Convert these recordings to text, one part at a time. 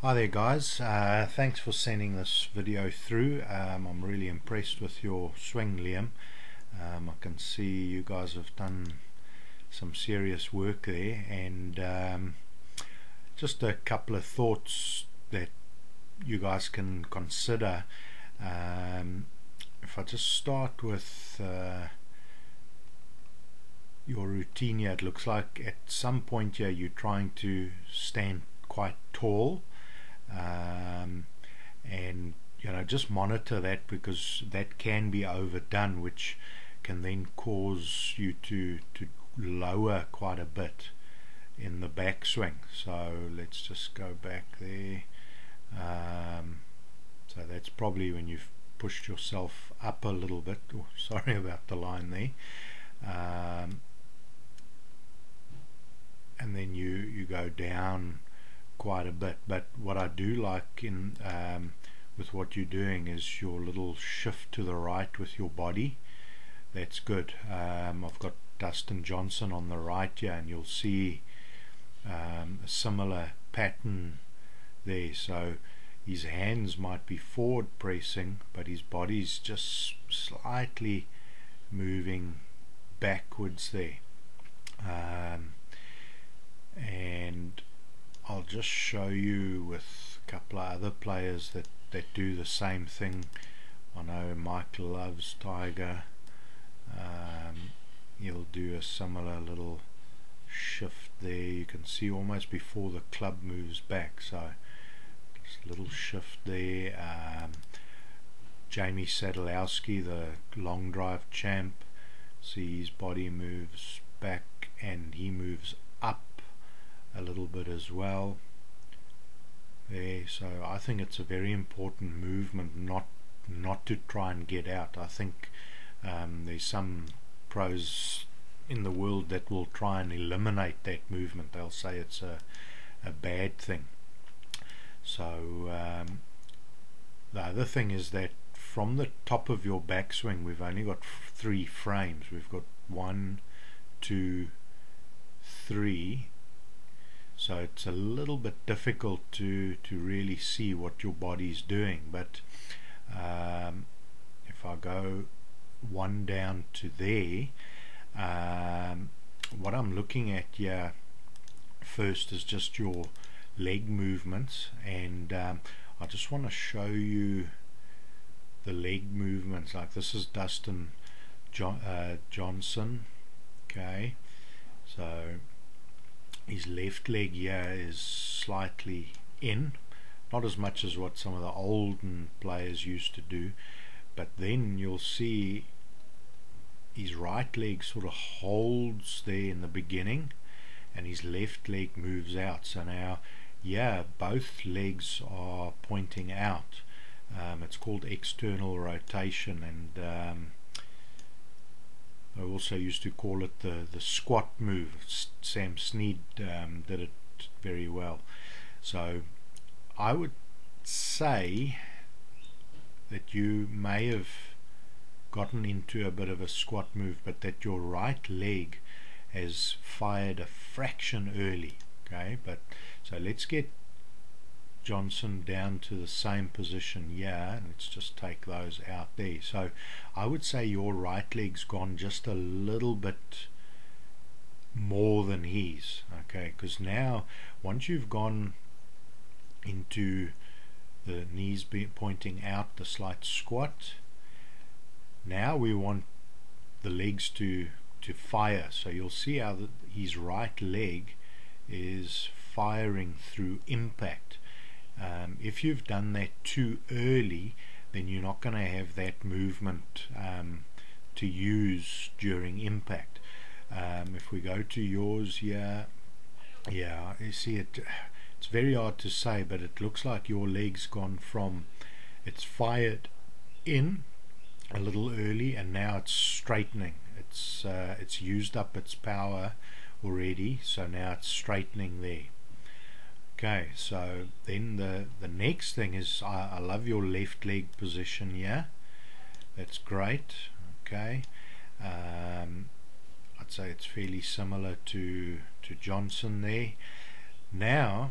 Hi there guys, thanks for sending this video through. I'm really impressed with your swing, Liam. I can see you guys have done some serious work there, and just a couple of thoughts that you guys can consider. If I just start with your routine here, it looks like at some point here you're trying to stand quite tall. And just monitor that, because that can be overdone, which can then cause you to lower quite a bit in the backswing. So let's just go back there. So that's probably when you've pushed yourself up a little bit. Oh, sorry about the line there. And then you go down quite a bit. But what I do like in with what you're doing is your little shift to the right with your body. That's good. I've got Dustin Johnson on the right here, and you'll see a similar pattern there. So his hands might be forward pressing, but his body's just slightly moving backwards there. And I'll just show you with a couple of other players that do the same thing. I know Michael loves Tiger. He'll do a similar little shift there. You can see almost before the club moves back. So just a little shift there. Jamie Sadlowski, the long drive champ, see his body moves back and he moves up a little bit as well there. So I think it's a very important movement not to try and get out. I think there's some pros in the world that will try and eliminate that movement. They'll say it's a bad thing. So the other thing is that from the top of your backswing, we've only got 3 frames. We've got 1, 2, 3. So it's a little bit difficult to really see what your body's doing. But if I go 1 down to there, what I'm looking at here first is just your leg movements, and I just want to show you the leg movements. Like this is Dustin Johnson. Okay, so his left leg here is slightly in, not as much as what some of the olden players used to do, but then you'll see his right leg sort of holds there in the beginning and his left leg moves out. So now, yeah, both legs are pointing out. It's called external rotation, and I also used to call it the squat move. Sam Snead did it very well. So I would say that you may have gotten into a bit of a squat move, but that your right leg has fired a fraction early. Okay, but so let's get Johnson down to the same position here, and let's just take those out there. So I would say your right leg's gone just a little bit more than his. Okay, because now once you've gone into the knees pointing out, the slight squat, now we want the legs to fire. So you'll see how his right leg is firing through impact. If you've done that too early, then you're not going to have that movement to use during impact. If we go to yours here, yeah, you see it's very hard to say, but it looks like your leg's gone from, it's fired in a little early and now it's straightening. It's used up its power already, so now it's straightening there. Okay, so then the next thing is, I love your left leg position here. That's great. Okay, I'd say it's fairly similar to Johnson there. Now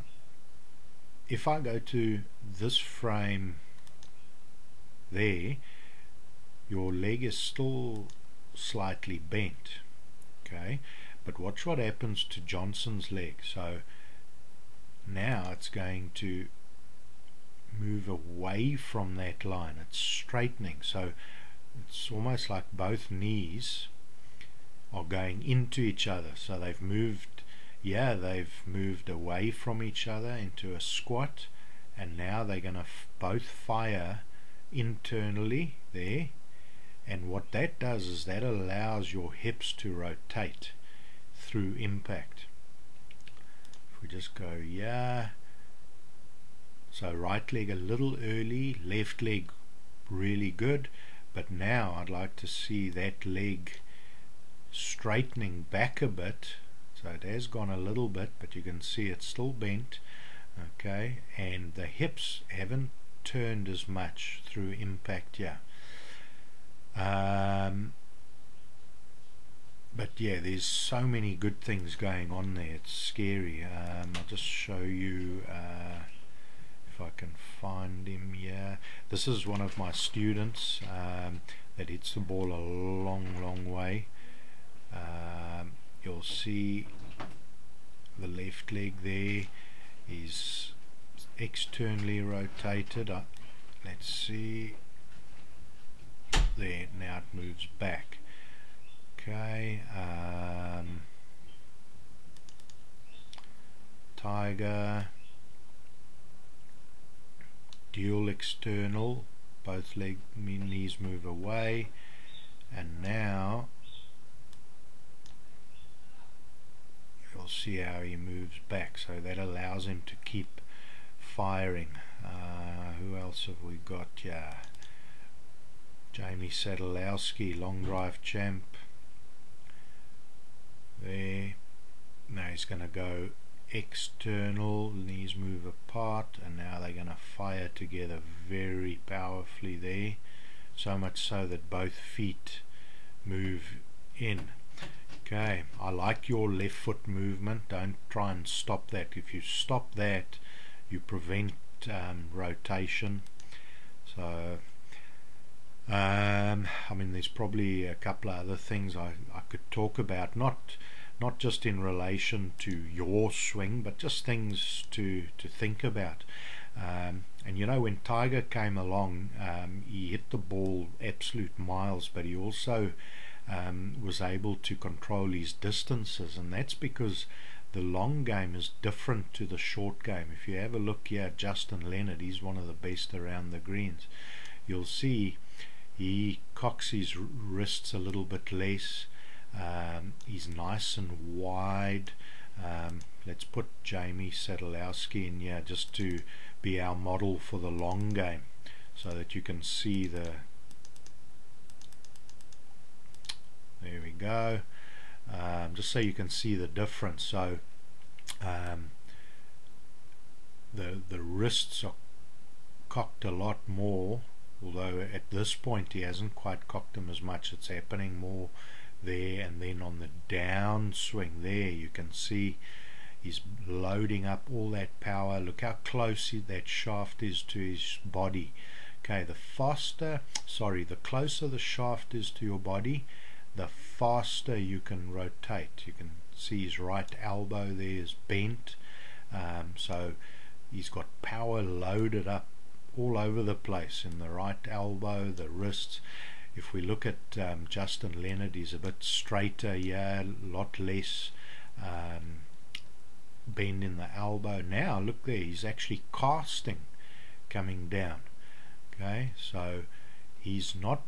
if I go to this frame there, your leg is still slightly bent, okay, but watch what happens to Johnson's leg. So now it's going to move away from that line, it's straightening, so it's almost like both knees are going into each other. So they've moved, yeah, they've moved away from each other into a squat, and now they're going to both fire internally there. And what that does is that allows your hips to rotate through impact. If we just go, yeah, so right leg a little early, left leg really good, but now I'd like to see that leg straightening back a bit. So it has gone a little bit, but you can see it's still bent, okay, and the hips haven't turned as much through impact here. But yeah, there's so many good things going on there, it's scary. I'll just show you if I can find him here. This is one of my students that hits the ball a long way. You'll see the left leg there is externally rotated. Let's see, there, now it moves back, okay. Tiger, dual external, both knees move away, and now you'll see how he moves back, so that allows him to keep firing. Who else have we got here? Jamie Sadalowski, long drive champ there. Now he's going to go external, knees move apart, and now they're going to fire together very powerfully there, so much so that both feet move in. Okay, I like your left foot movement. Don't try and stop that. If you stop that, you prevent rotation. So I mean, there's probably a couple of other things I could talk about, not just in relation to your swing, but just things to think about. And you know, when Tiger came along, he hit the ball absolute miles, but he also was able to control his distances, and that's because the long game is different to the short game. If you have a look here at Justin Leonard, he's one of the best around the greens. You'll see he cocks his wrists a little bit less. He's nice and wide. Let's put Jamie Sadalowski in here just to be our model for the long game, so that you can see the, there we go, just so you can see the difference. So the wrists are cocked a lot more, although at this point he hasn't quite cocked them as much. It's happening more there, and then on the downswing there you can see he's loading up all that power. Look how close that shaft is to his body. Okay, the closer the shaft is to your body, the faster you can rotate. You can see his right elbow there is bent, so he's got power loaded up all over the place in the right elbow, the wrists. If we look at Justin Leonard, he's a bit straighter, yeah, a lot less bend in the elbow. Now look there, he's actually casting coming down. Okay, so he's not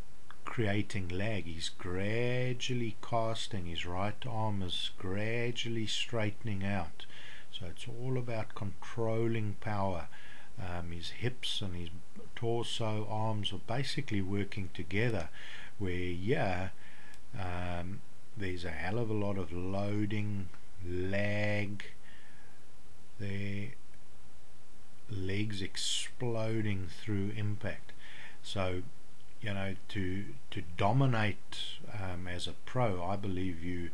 creating lag, he's gradually casting. His right arm is gradually straightening out. So it's all about controlling power. His hips and his torso, arms are basically working together, where yeah, there's a hell of a lot of loading, lag there, legs exploding through impact. So you know, to dominate as a pro, I believe you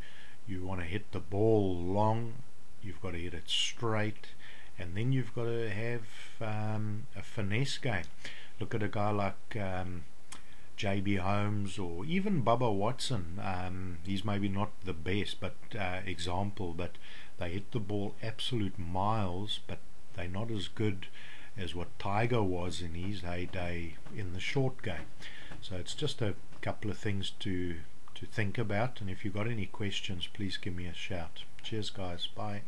want to hit the ball long, you've got to hit it straight, And then you've got to have a finesse game. Look at a guy like JB Holmes or even Bubba Watson. He's maybe not the best but example, but they hit the ball absolute miles, but they're not as good as what Tiger was in his heyday in the short game. So it's just a couple of things to think about, and if you've got any questions, please give me a shout. Cheers guys, bye.